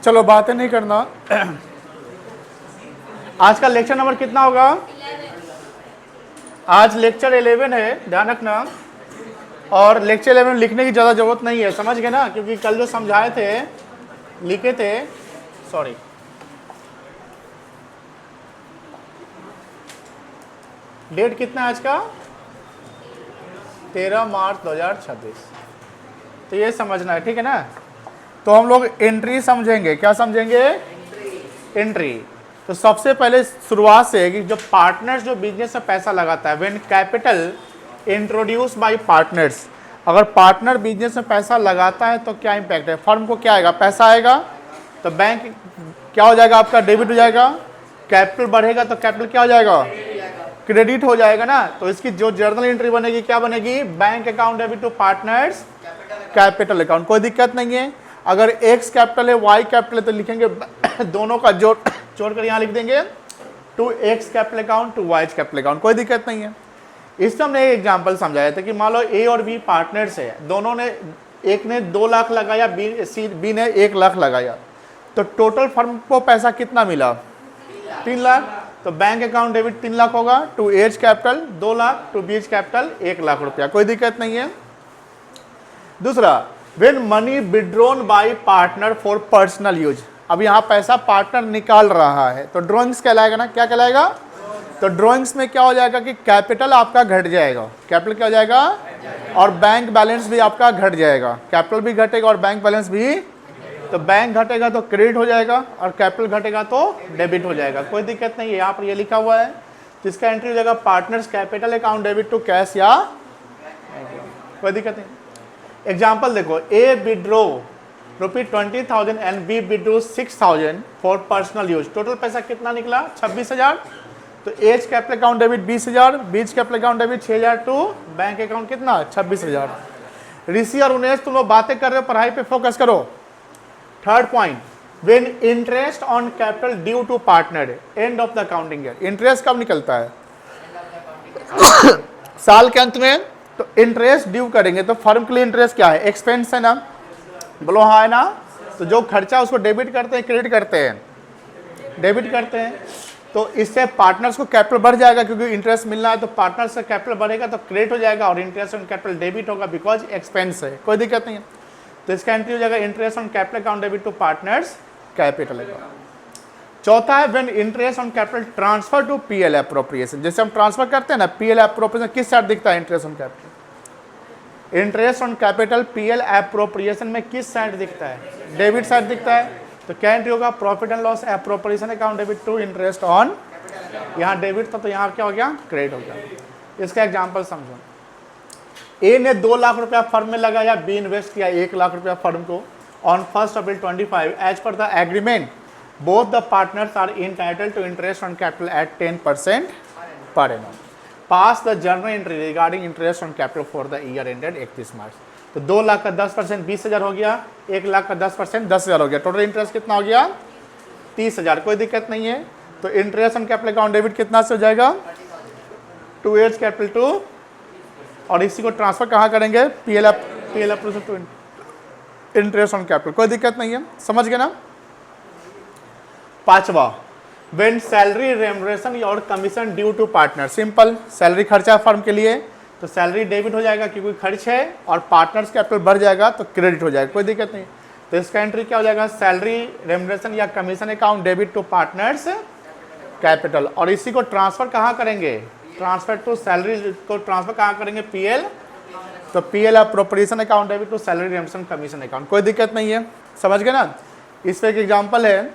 चलो बातें नहीं करना। आज का लेक्चर नंबर कितना होगा? आज लेक्चर 11 है, ध्यान रखना। और लेक्चर 11 लिखने की ज़्यादा जरूरत नहीं है, समझ गए ना, क्योंकि कल जो समझाए थे लिखे थे, सॉरी, डेट कितना है आज का? 13 मार्च 2026। तो ये समझना है, ठीक है ना। तो हम लोग एंट्री समझेंगे। क्या समझेंगे? एंट्री। तो सबसे पहले शुरुआत से है कि जो पार्टनर्स जो बिजनेस में पैसा लगाता है, when capital introduce by partners, अगर पार्टनर बिजनेस में पैसा लगाता है तो क्या इंपैक्ट है? फर्म को क्या आएगा? पैसा आएगा, तो बैंक क्या हो जाएगा? आपका डेबिट हो जाएगा। कैपिटल बढ़ेगा तो कैपिटल क्या हो जाएगा? क्रेडिट हो जाएगा ना। तो इसकी जो जर्नल एंट्री बनेगी क्या बनेगी? Bank account debit to partners capital account. कोई दिक्कत नहीं है। अगर एक्स कैपिटल है वाई कैपिटल है तो लिखेंगे दोनों का जोड़ कर यहाँ लिख देंगे to X capital account to Y capital account. कोई दिक्कत नहीं है। इसमें हमने एक एग्जांपल समझाया था कि मान लो ए और बी पार्टनर्स है, दोनों ने, एक ने 2 लाख लगाया, बी ने 1 लाख लगाया, तो टोटल फर्म को पैसा कितना मिला? 3 लाख। तो बैंक अकाउंट डेबिट 3 लाख होगा to A's capital 2 lakh to B's capital 1 lakh रुपया। कोई दिक्कत नहीं है। दूसरा, when money withdrawn by partner for personal use, अब यहाँ पैसा पार्टनर निकाल रहा है तो ड्रॉइंग्स कहलाएगा ना। क्या कहलाएगा? तो ड्रॉइंग्स में क्या हो जाएगा कि कैपिटल आपका घट जाएगा। कैपिटल क्या हो जाएगा? और बैंक बैलेंस भी आपका घट जाएगा। कैपिटल भी घटेगा और बैंक बैलेंस भी। तो बैंक घटेगा तो क्रेडिट हो जाएगा और कैपिटल घटेगा तो डेबिट हो जाएगा। कोई दिक्कत नहीं है। यहाँ पर ये लिखा हुआ है, जिसका एंट्री हो जाएगा partners capital account debit to cash या, कोई दिक्कत नहीं। एग्जाम्पल देखो, A withdraw ₹20,000 and B withdraw 6,000 for personal use. Total पैसा कितना निकला? 26,000। तो as capital account debit 20,000, B's capital account debit 6,000 to bank account कितना? 26,000। ऋषि और उन्हें तुम लोग बातें कर रहे हो, पढ़ाई पे फोकस करो। Third point, when interest on capital due to partner, end of the accounting year. Interest कब निकलता है? साल के अंत में। तो इंटरेस्ट ड्यू करेंगे तो फर्म के लिए इंटरेस्ट क्या है? एक्सपेंस है ना, बोलो हाँ है ना। तो जो खर्चा उसको डेबिट करते हैं, क्रेडिट करते हैं? डेबिट करते हैं। तो इससे पार्टनर्स को कैपिटल बढ़ जाएगा, क्योंकि इंटरेस्ट मिलना है तो पार्टनर्स से कैपिटल बढ़ेगा तो क्रेडिट हो जाएगा और इंटरेस्ट ऑन कैपिटल डेबिट होगा बिकॉज एक्सपेंस है। कोई दिक्कत नहीं है। तो इसका एंट्री हो जाएगा interest on capital account debit to partners capital account. चौथा है when interest on capital transfer to PL appropriation. जैसे हम ट्रांसफर करते हैं ना, पीएल एप्रोप्रिएशन किस साइड दिखता है? Interest on capital. Interest on capital PL appropriation में किस साइड दिखता है? डेबिट साइड दिखता है। तो क्या एंट्री होगा? Profit and loss appropriation account debit to interest on, यहाँ डेबिट था तो यहाँ क्या हो गया? क्रेडिट हो गया। इसका एग्जांपल समझो, ए ने 2 लाख रुपया फर्म में लगाया, बी इन्वेस्ट किया 1 लाख रुपया फर्म को। On 1 April 25 as per the agreement both the partners are entitled to interest on capital at 10% per annum. Pass the journal entry regarding interest on capital for the year ended 31 March. तो 2 लाख का 10% 20,000 हो गया, 1 लाख का 10% 10,000 हो गया। Total interest कितना हो गया? 30,000। कोई दिक्कत नहीं है। तो interest on capital account debit कितना से हो जाएगा? टू एज कैपिटल टू, और इसी को ट्रांसफर कहाँ करेंगे? PL to interest on capital. कोई दिक्कत नहीं है, समझ गए ना। पांचवा, व्हेन सैलरी रेम्युनरेशन और commission due to partner. Simple, salary खर्चा फर्म के लिए तो सैलरी डेबिट हो जाएगा क्योंकि खर्च है, और पार्टनर्स कैपिटल बढ़ जाएगा तो क्रेडिट हो जाएगा। कोई दिक्कत नहीं। तो इसका एंट्री क्या हो जाएगा? सैलरी रेम्युनरेशन या commission account debit to partners capital. और इसी को ट्रांसफर कहाँ करेंगे? ट्रांसफर टू सैलरी को ट्रांसफर कहाँ करेंगे? पीएल। तो PL appropriation account debit to salary remuneration commission account. कोई दिक्कत नहीं है, समझ गए ना। इस पर एक एग्जाम्पल है,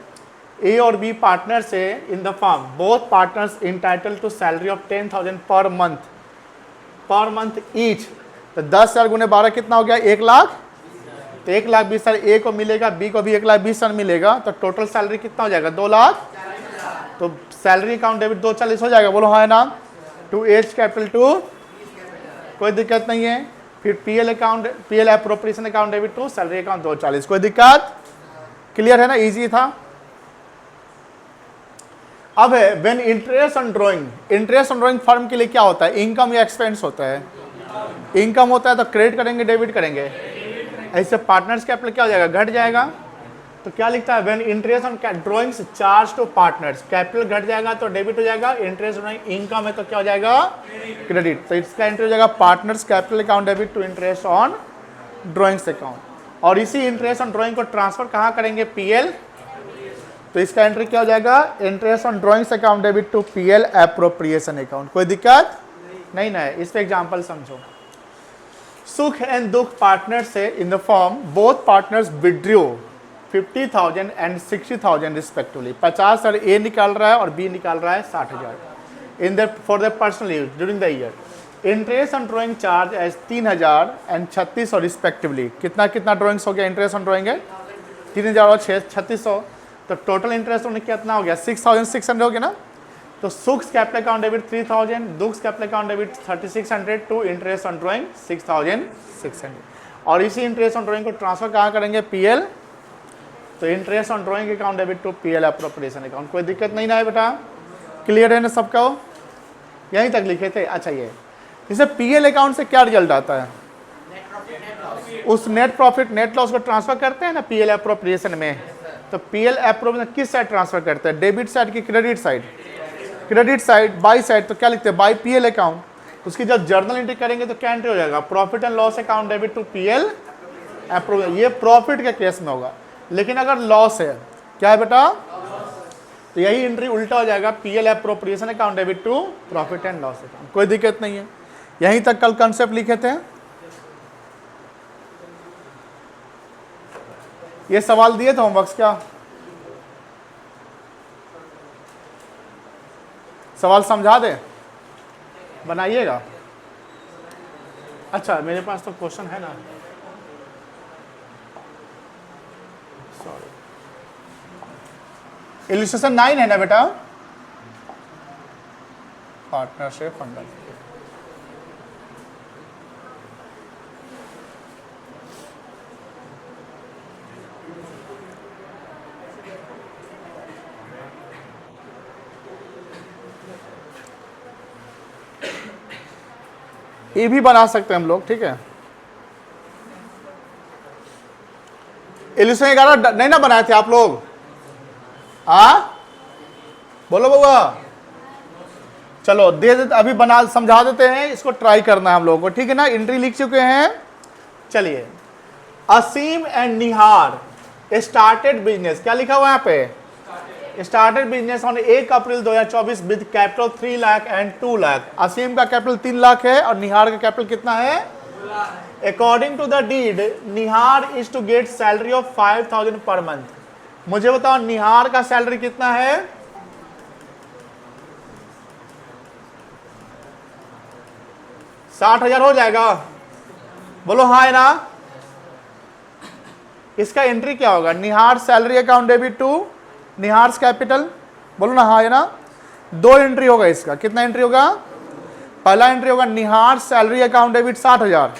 ए और बी पार्टनर्स है in the firm, both partners entitled to salary of 10,000 per month each. तो 10,000 गुने 12 कितना हो गया? 1 लाख। तो 1,20,000 ए को मिलेगा, बी को भी 1,20,000 मिलेगा। तो टोटल सैलरी कितना हो जाएगा? 2 लाख। तो सैलरी अकाउंट डेबिट 240 हो जाएगा, बोलो हाँ है ना। टू एज कैपिटल टू, कोई दिक्कत नहीं है। फिर PL appropriation account debit to salary account 240। कोई दिक्कत? क्लियर है ना, इजी था। अब है when interest on drawing. Interest on drawing firm के लिए क्या होता है? इनकम या एक्सपेंस होता है? इनकम होता है तो क्रेडिट करेंगे, डेबिट करेंगे। ऐसे पार्टनर्स कैपिटल क्या हो जाएगा? घट जाएगा। तो क्या लिखता है, when interest on drawings charge to partners, capital घट जाएगा तो डेबिट हो जाएगा, इंटरेस्ट ड्रॉइंग इनकम है तो क्या हो जाएगा, क्रेडिट। तो इसका एंट्री हो जाएगा partners capital account debit to interest on drawings account. और इसी इंटरेस्ट ऑन ड्रॉइंग को ट्रांसफर कहाँ करेंगे, पीएल। तो इसका एंट्री क्या हो जाएगा, interest on drawings account debit to PL appropriation account. कोई दिक्कत नहीं ना है। इस पे एग्जांपल समझो। सुख एंड दुख पार्टनर से in the firm both partners withdrew 50,000 and 60,000 respectively. 50,000 A निकाल रहा है और बी निकाल रहा है 60,000 in the for the personal use during the year. Interest on drawing charge as 3,000 and 3600 respectively. कितना कितना ड्रॉइंग्स हो गया, इंटरेस्ट ऑन ड्रॉइंग है 3,000 और 3600, तो टोटल इंटरेस्ट उन्हें कितना हो गया 6,600 हो गया ना। तो सुख कैपिटल अकाउंट डेबिट 3,000, दुख capital account debit 3,600 to interest on drawing 6,600। और इसी इंटरेस्ट ऑन ड्रॉइंग को ट्रांसफर कहाँ करेंगे, पीएल। तो interest on drawing account debit to PL appropriation account. कोई दिक्कत नहीं ना है बेटा, क्लियर है ना सबका, यहीं तक लिखे थे। अच्छा ये इसे पीएल अकाउंट से क्या रिजल्ट आता है, उस नेट प्रॉफिट नेट लॉस को ट्रांसफर करते हैं ना पीएल एप्रोप्रिएशन में। तो पीएल एप्रोप्रिएशन किस साइड ट्रांसफर करते हैं, डेबिट साइड की credit side, credit side by side. तो क्या लिखते हैं, बाई पीएल अकाउंट। उसकी जब जर्नल एंट्री करेंगे तो क्या एंट्री हो जाएगा, profit and loss account debit to PL appropriation. ये प्रॉफिट के केस में होगा, लेकिन अगर लॉस है, क्या है बेटा, तो यही एंट्री उल्टा हो जाएगा, PL appropriation account debit to profit and loss account. कोई दिक्कत नहीं है। यहीं तक कल कंसेप्ट लिखे थे। ये सवाल दिए थे होमवर्क्स, क्या सवाल समझा दे, बनाइएगा। अच्छा मेरे पास तो क्वेश्चन है ना, सॉरी। इलस्ट्रेशन 9 है ना बेटा, पार्टनरशिप फंडल। ये भी बना सकते हैं हम लोग, ठीक है। इल्यूस्ट्रेशन 11 नहीं ना बनाए थे आप लोग, बोलो बउआ, चलो दे देते, अभी बना समझा देते हैं, इसको ट्राई करना है हम लोगों को, ठीक है ना। एंट्री लिख चुके हैं। चलिए, Aseem and Nihar started business, क्या लिखा हुआ है यहाँ पे, started business on 1 April 2024 with capital 3 lakh and 2 lakh. Aseem का कैपिटल 3 लाख है और निहार का कैपिटल कितना है, according to the deed Nihar is to get salary of 5,000 per month. मुझे बताओ निहार का सैलरी कितना है, $60,000 हो जाएगा, बोलो हाँ है ना। इसका एंट्री क्या होगा, Nihar salary account debit to Nihar's capital, बोलो ना हाँ है ना। 2 एंट्री होगा इसका, कितना एंट्री होगा, पहला एंट्री होगा Nihar salary account debit 60,000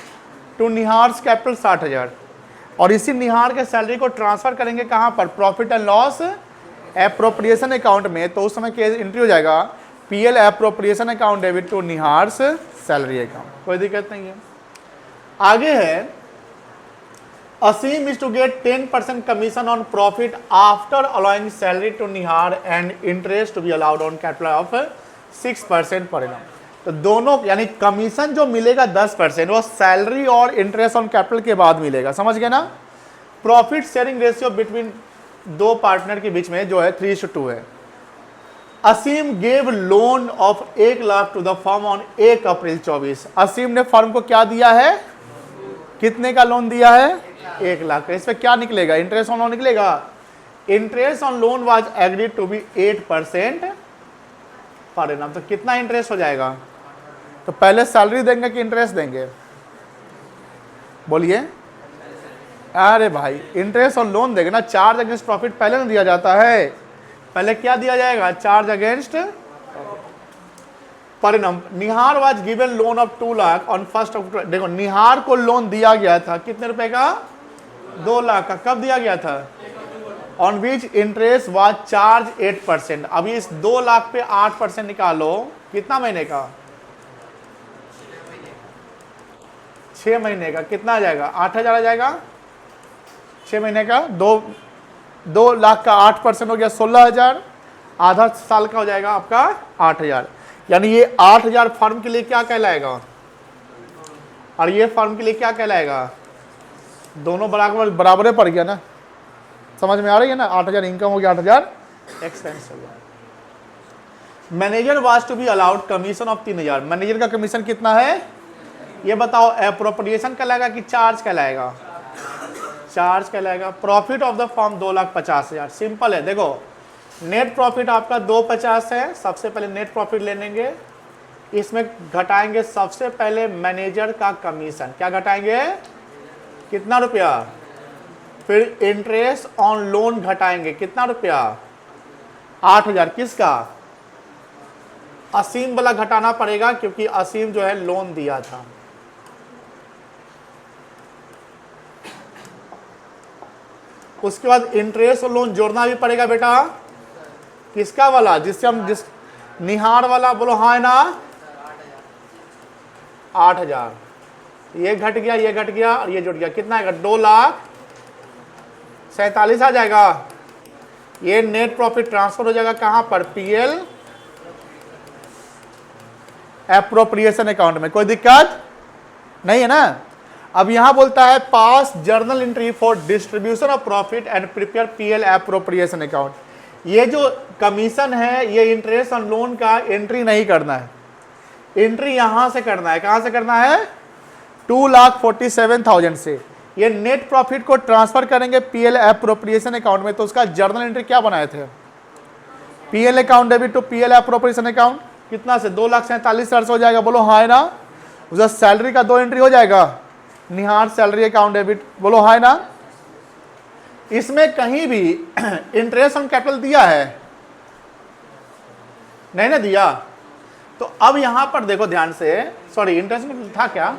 to Nihar's capital 60,000। और इसी निहार के सैलरी को ट्रांसफर करेंगे कहाँ पर, profit and loss appropriation account में। तो उस समय क्या एंट्री हो जाएगा, PL appropriation account debit to Nihar's salary account. कोई दिक्कत नहीं है। आगे है, Aseem is to get 10% commission on profit after allowing salary to Nihar and interest to be allowed on capital of 6% per annum. तो दोनों यानी कमीशन जो मिलेगा 10% वो सैलरी और इंटरेस्ट ऑन कैपिटल के बाद मिलेगा, समझ गए ना। Profit sharing ratio between 2 partner के बीच में जो है 3:2 है। Aseem gave loan of 1 lakh to the firm on 1 April 24। Aseem ने फर्म को क्या दिया है, कितने का लोन दिया है, 1 लाख का। इस पे क्या निकलेगा, इंटरेस्ट ऑन लोन निकलेगा। Interest on loan was agreed to be 8% per annum. तो कितना इंटरेस्ट हो जाएगा, तो पहले सैलरी देंगे कि इंटरेस्ट देंगे, बोलिए। अरे भाई इंटरेस्ट और लोन देंगे ना, चार्ज अगेंस्ट प्रॉफिट पहले ना दिया जाता है, पहले क्या दिया जाएगा, charge against per annum. Nihar was given loan of 2 lakh on 1 अक्टूबर। देखो निहार को लोन दिया गया था कितने रुपए का, 2 लाख का। कब दिया गया था, on which interest was charge 8%। अभी इस 2 लाख पे 8% निकालो, कितना महीने का, 6 महीने का। कितना आ जाएगा, 8,000 आ जाएगा 6 महीने का। 2 लाख का 8% हो गया 16,000, आधा साल का हो जाएगा आपका 8,000। यानी ये 8,000 फर्म के लिए क्या कहलाएगा और ये फर्म के लिए क्या कहलाएगा, दोनों बराबर बराबर पड़ गया ना, समझ में आ रही है ना। 8,000 इनकम हो गया, 8,000 एक्सपेंस हो गया। Manager was to be allowed commission of 3,000। Manager का कमीशन कितना है ये बताओ, एप्रोप्रिएशन कहलाएगा कि चार्ज कहलाएगा, चार्ज कहलाएगा। Profit of the firm 2,50,000, simple है। देखो नेट प्रॉफिट आपका 250 है, सबसे पहले नेट प्रॉफिट ले लेंगे, इसमें घटाएंगे सबसे पहले मैनेजर का कमीशन, क्या घटाएंगे, कितना रुपया, फिर इंटरेस्ट ऑन लोन घटाएंगे, कितना रुपया, 8,000, किसका, असीम वाला घटाना पड़ेगा क्योंकि असीम जो है लोन दिया था। उसके बाद इंटरेस्ट और लोन जोड़ना भी पड़ेगा बेटा, किसका वाला, जिससे हम जिस निहार वाला, बोलो हाँ है ना, 8,000, ये घट गया, ये घट गया और ये जुड़ गया, कितना आएगा, 2,47,000 आ जाएगा। ये नेट प्रॉफिट ट्रांसफर हो जाएगा कहां पर, पीएल एप्रोप्रिएशन अकाउंट में, कोई दिक्कत नहीं है ना। अब यहां बोलता है पास journal entry for distribution of profit and prepare PL appropriation account. ये जो कमीशन है ये इंटरेस्ट ऑन लोन का एंट्री नहीं करना है, एंट्री यहां से करना है, कहां से करना है, 2,47,000 से। ये नेट प्रॉफिट को ट्रांसफर करेंगे पीएल एप्रोप्रिएशन अकाउंट में, तो उसका जर्नल एंट्री क्या बनाए थे, PL account debit to PL appropriation account, कितना से 2,47,000 से हो जाएगा, बोलो हाँ है ना। उसका सैलरी का 2 एंट्री हो जाएगा, निहार सैलरी अकाउंट डेबिट, बोलो हाँ है ना। इसमें कहीं भी इंटरेस्ट ऑन कैपिटल दिया है, नहीं ना दिया, तो अब यहां पर देखो ध्यान से, सॉरी इंटरेस्ट में था क्या,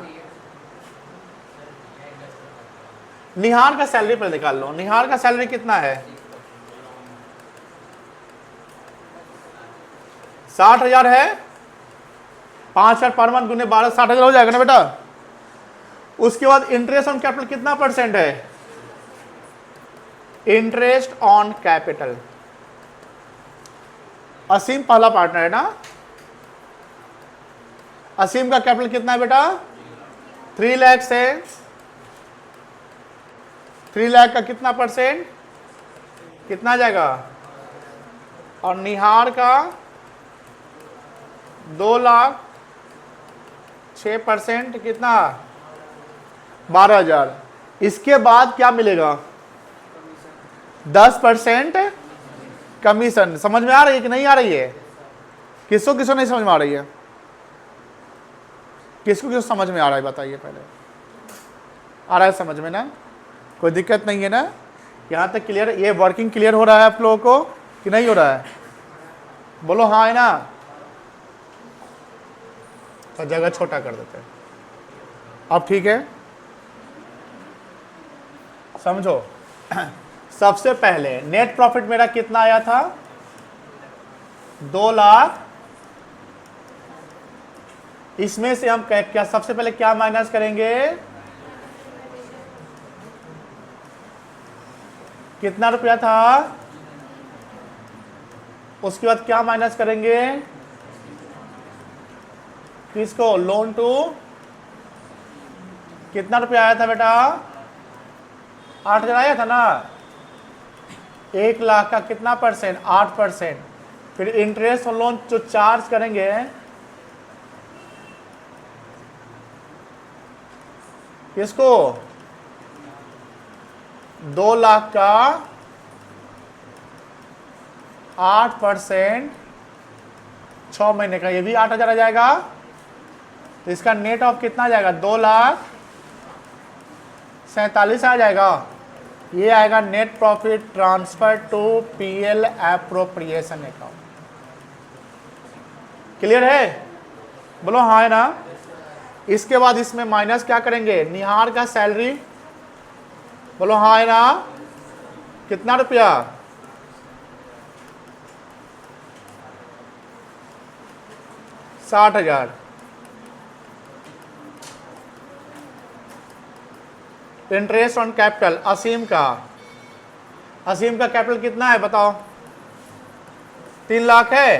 निहार का सैलरी पर निकाल लो, निहार का सैलरी कितना है, 60,000 है, 5,000 पर मंथ गुने 12, 60,000 हो जाएगा ना बेटा। उसके बाद इंटरेस्ट ऑन कैपिटल कितना परसेंट है, इंटरेस्ट ऑन कैपिटल, असीम पहला पार्टनर है ना, असीम का कैपिटल कितना है बेटा, 3 लाख से, 3 लाख का कितना परसेंट, कितना आ जाएगा, और निहार का 2,06%, कितना, 12,000। इसके बाद क्या मिलेगा, 10% कमीशन। समझ में आ रही है कि नहीं आ रही है, किसको किसको नहीं समझ में आ रही है, किसको किसको समझ में आ रहा है बताइए, पहले आ रहा है समझ में ना, कोई दिक्कत नहीं है ना, यहां तक क्लियर, ये वर्किंग क्लियर हो रहा है आप लोगों को कि नहीं हो रहा है, बोलो हाँ है ना। तो जगह छोटा कर देते हैं, अब ठीक है, समझो। सबसे पहले नेट प्रॉफिट मेरा कितना आया था, 2 लाख, इसमें से हम क्या सबसे पहले क्या माइनस करेंगे, कितना रुपया था, उसके बाद क्या माइनस करेंगे, किसको, लोन टू, कितना रुपया आया था बेटा, 8,000 आया था ना, 1 लाख का कितना परसेंट, 8%, फिर इंटरेस्ट और लोन जो चार्ज करेंगे, किसको, 2 लाख का 8%, 6 महीने का, ये भी 8,000 आ जाएगा, तो इसका नेट ऑफ कितना आ जाएगा, 2,47,000 आ जाएगा। ये आएगा net profit transfer to PL appropriation account. Clear है, बोलो हाँ है ना। इसके बाद इसमें माइनस क्या करेंगे, निहार का सैलरी, बोलो हाँ है ना, कितना रुपया, 60,000। इंटरेस्ट ऑन कैपिटल असीम का असीम का कैपिटल कितना है बताओ? 3 लाख है।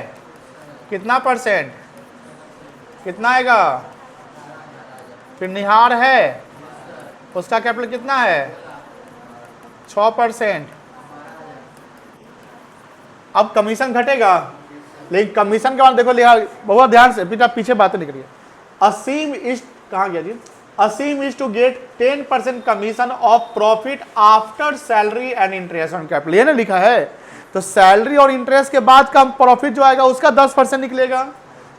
कितना परसेंट? कितना आएगा? फिर निहार है, उसका कैपिटल कितना है? 6%। अब कमीशन घटेगा, लेकिन कमीशन के बाद देखो लिहाज बहुत ध्यान से, फिर आप पीछे बातें नहीं करिए। असीम इज कहाँ गया जी? Aseem is to get 10% commission of profit after salary and interest on capital, ये ना लिखा है। तो सैलरी और इंटरेस्ट के बाद का प्रॉफिट जो आएगा उसका 10% निकलेगा।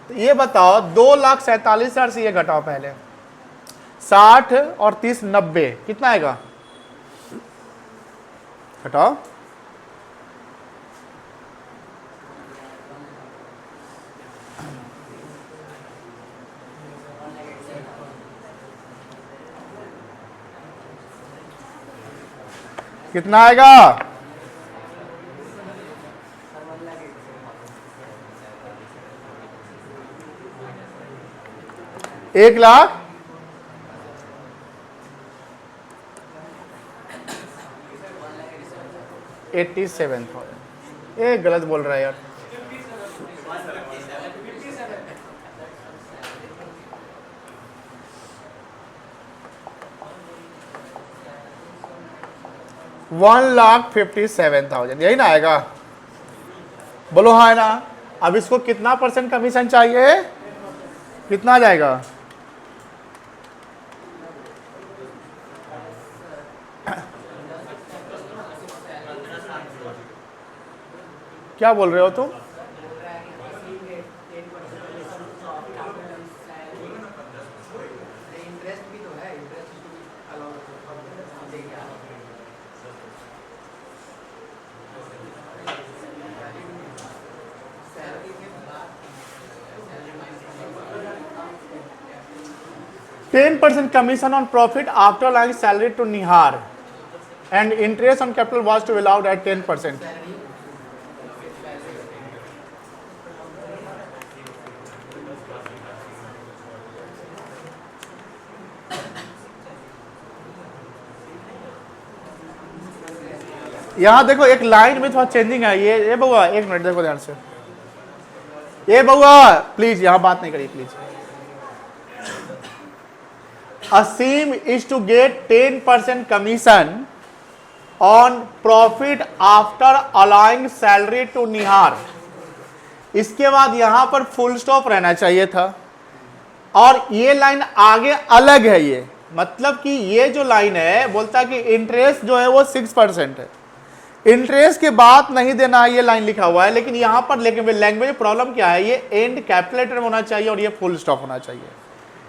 तो ये बताओ 2,47,000 से ये घटाओ पहले, 60 और 30 90, कितना आएगा? घटाओ। कितना आएगा? 1,87,000। ये गलत बोल रहा है यार। $1,57,000 यही ना आएगा? बोलो हाँ है ना? अब इसको कितना परसेंट कमीशन चाहिए? कितना आ जाएगा? क्या बोल रहे हो तुम? $10% commission on profit after allowing salary to Nihar, and interest on capital was to be allowed at 10%. यहां देखो एक लाइन में थोड़ा चेंजिंग है। ये बउआ एक मिनट देखो ध्यान से। ये बउआ प्लीज यहां बात नहीं करिए please. Asim is to get 10% commission on profit after allowing salary to Nihar। इसके बाद यहां पर फुल स्टॉप रहना चाहिए था, और ये लाइन आगे अलग है। ये मतलब कि ये जो लाइन है बोलता है कि इंटरेस्ट जो है वो 6% है, इंटरेस्ट के बाद नहीं देना है, ये लाइन लिखा हुआ है। लेकिन यहां पर लेकिन लैंग्वेज प्रॉब्लम क्या है, ये एंड कैपिटलेटर होना चाहिए और ये फुल स्टॉप होना चाहिए।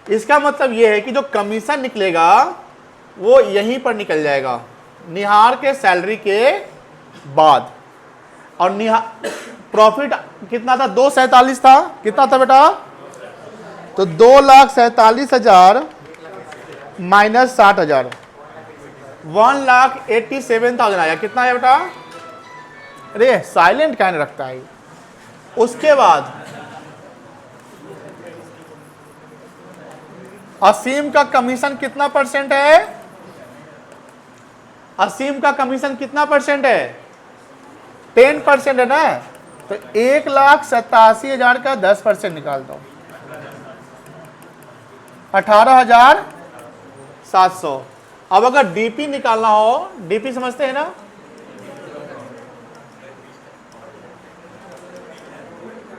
इसका मतलब यह है कि जो कमीशन निकलेगा वो यहीं पर निकल जाएगा, निहार के सैलरी के बाद। और निहार प्रॉफिट कितना था? 247 था। कितना था बेटा? तो 2,47,000 माइनस 60,000, 1,87,000 आया। कितना है बेटा? अरे साइलेंट कहने रखता है। उसके बाद असीम का कमीशन कितना परसेंट है? असीम का कमीशन कितना परसेंट है? 10% है ना? तो 1,87,000 का 10% निकाल दो, 18,700। अब अगर डीपी निकालना हो, डीपी समझते हैं ना?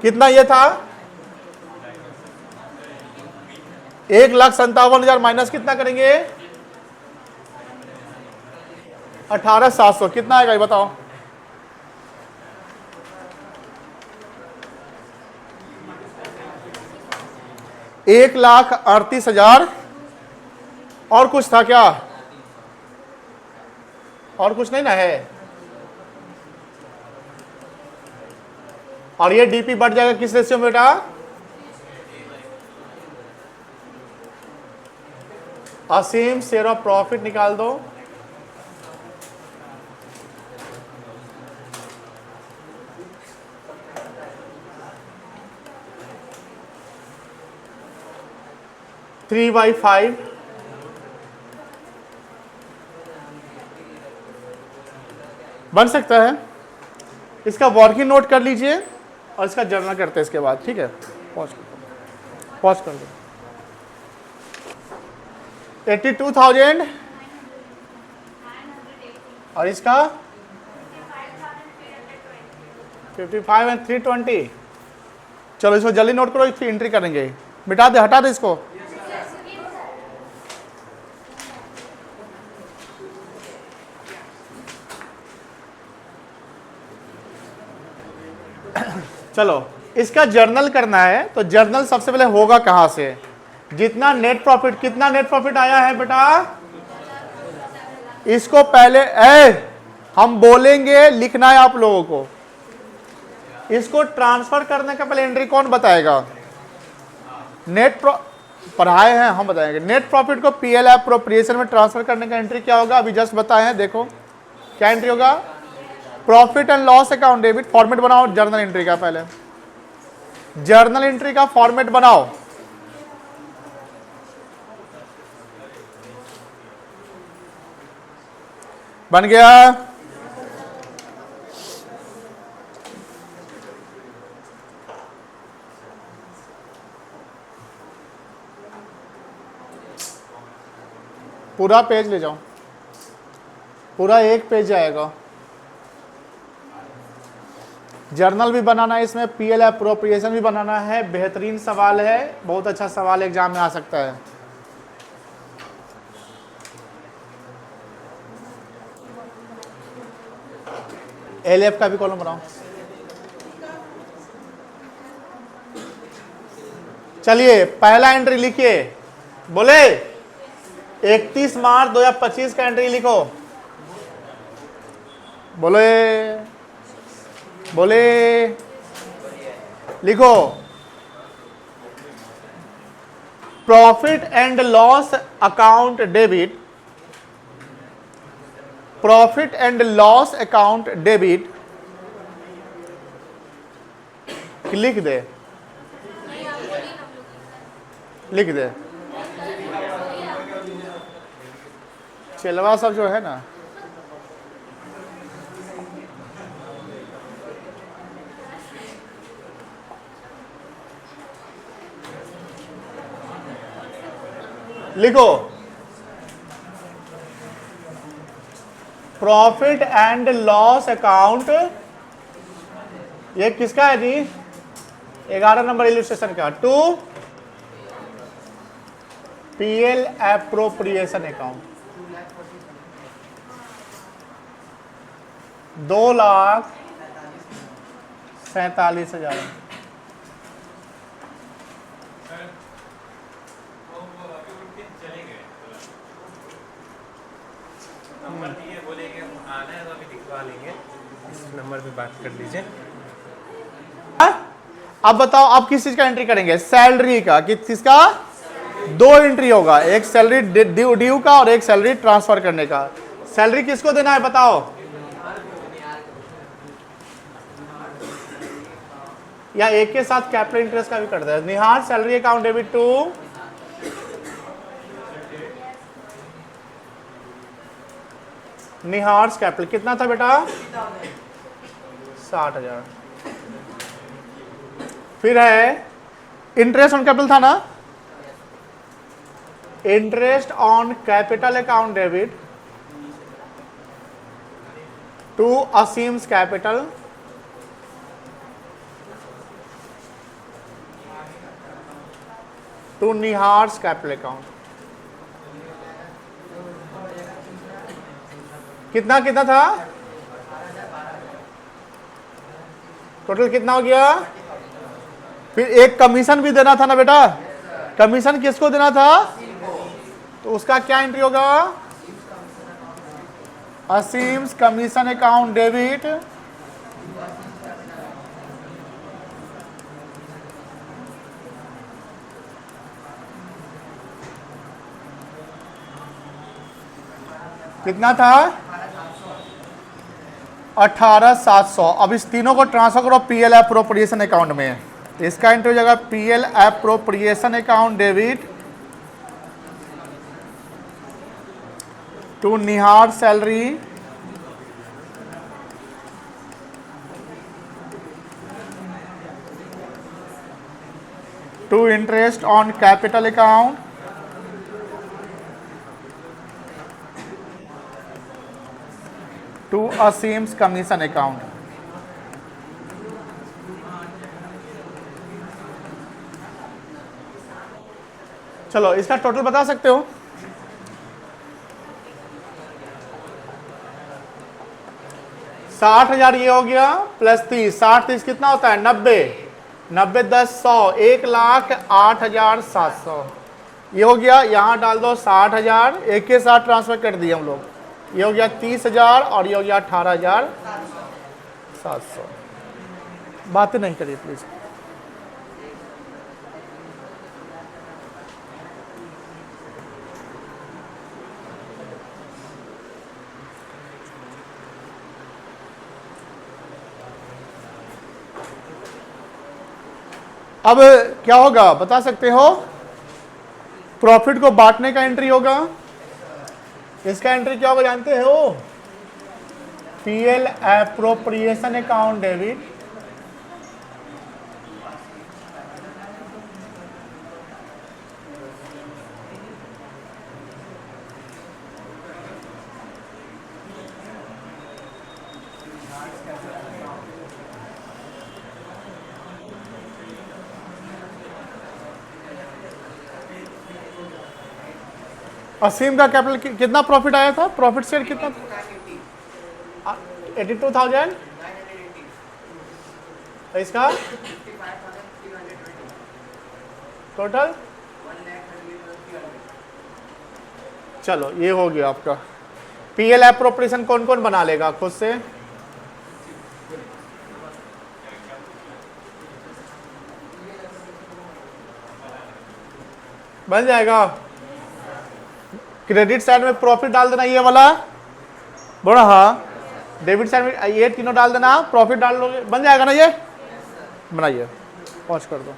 कितना ये था? 1,57,000 माइनस कितना करेंगे? 18,700। कितना आएगा ये बताओ? $1,38,000। और कुछ था क्या? और कुछ नहीं ना है? और ये डीपी बढ़ जाएगा किस रेशियो में बेटा? असीम शेयर ऑफ प्रॉफिट निकाल दो। थ्री बाई 5, बन सकता है। इसका वर्किंग नोट कर लीजिए और इसका जर्नल करते हैं इसके बाद, ठीक है। पॉज कर दो। 82,000 और इसका 55 एंड 320। चलो इसको जल्दी नोट करो, फिर एंट्री करेंगे। मिटा दे, हटा दे इसको। चलो इसका जर्नल करना है, तो जर्नल सबसे पहले होगा कहां से? जितना नेट प्रॉफिट, कितना नेट प्रॉफिट आया है बेटा, इसको पहले हम बोलेंगे, लिखना है आप लोगों को। इसको ट्रांसफर करने का पहले एंट्री कौन बताएगा? पढ़ाए हैं हम, बताएंगे। नेट प्रॉफिट को पीएल एप्रोप्रिएशन में ट्रांसफर करने का एंट्री क्या होगा? अभी जस्ट बताए हैं, देखो क्या एंट्री होगा। Profit and loss account debit. Format बनाओ जर्नल एंट्री का, पहले जर्नल एंट्री का फॉर्मेट बनाओ। बन गया? पूरा पेज ले जाओ, पूरा एक पेज आएगा। जर्नल भी बनाना है इसमें, पीएल एप्रोप्रिएशन भी बनाना है। बेहतरीन सवाल है, बहुत अच्छा सवाल एग्जाम में आ सकता है। एलएफ का भी कॉलम बनाओ। चलिए पहला एंट्री लिखिए, बोले 31 मार्च 2025 का एंट्री लिखो। बोले लिखो। Profit and loss account debit, profit and loss account debit लिख दे, लिख दे। चिलवा सब जो है ना, लिखो प्रॉफिट एंड लॉस अकाउंट। ये किसका है जी? 11 नंबर इलस्ट्रेशन का। To PL appropriation account 2,47,000। Number पे बात कर लीजिए। अब बताओ आप किस चीज का एंट्री करेंगे? सैलरी का। किसका? दो एंट्री होगा, एक सैलरी ड्यू का और एक सैलरी ट्रांसफर करने का। सैलरी किसको देना है बताओ? या एक के साथ कैपिटल इंटरेस्ट का भी कर दे। Nihar salary account debit to Nihar's capital. कितना था बेटा? 60,000। फिर है इंटरेस्ट ऑन कैपिटल था ना, interest on capital account debit to Aseem's capital to Nihar's capital account. कितना कितना था? टोटल कितना हो गया? फिर एक कमीशन भी देना था ना बेटा। कमीशन किसको देना था? तो उसका क्या एंट्री होगा? असीम्स कमीशन अकाउंट डेबिट कितना था? 18,700। अब इस तीनों को ट्रांसफर करो पीएल एप्रोप्रिएशन अकाउंट में। इसका एंट्री हो जाएगा PL appropriation account debit to Nihar salary to interest on capital account, to Aseem's commission account. चलो इसका टोटल बता सकते हो? 60,000 ये हो गया प्लस 30, 60 30 कितना होता है? 90, 90 10 100, 1,08,700 ये हो गया। यहाँ डाल दो 60,000, एक के साथ ट्रांसफर कर दिए हम लोग। ये हो गया 30,000 और ये हो गया 18,700। बातें नहीं करिए प्लीज। अब क्या होगा बता सकते हो? प्रॉफिट को बांटने का एंट्री होगा। इसका एंट्री क्या होगा जानते हो? पीएल एप्रोप्रिएशन अकाउंट डेबिट, असीम का कैपिटल कितना प्रॉफिट आया था? प्रॉफिट शेयर कितना? 82,000। इसका टोटल चलो ये हो गया आपका। पीएल एप्रोप्रिएशन कौन कौन बना लेगा खुद से? बन जाएगा। क्रेडिट साइड में प्रॉफिट डाल देना ये वाला, बोला हाँ। डेबिट साइड में ये तीनों डाल देना, प्रॉफिट डाल लोगे, बन जाएगा ना ये? बनाइए, पॉज कर दो।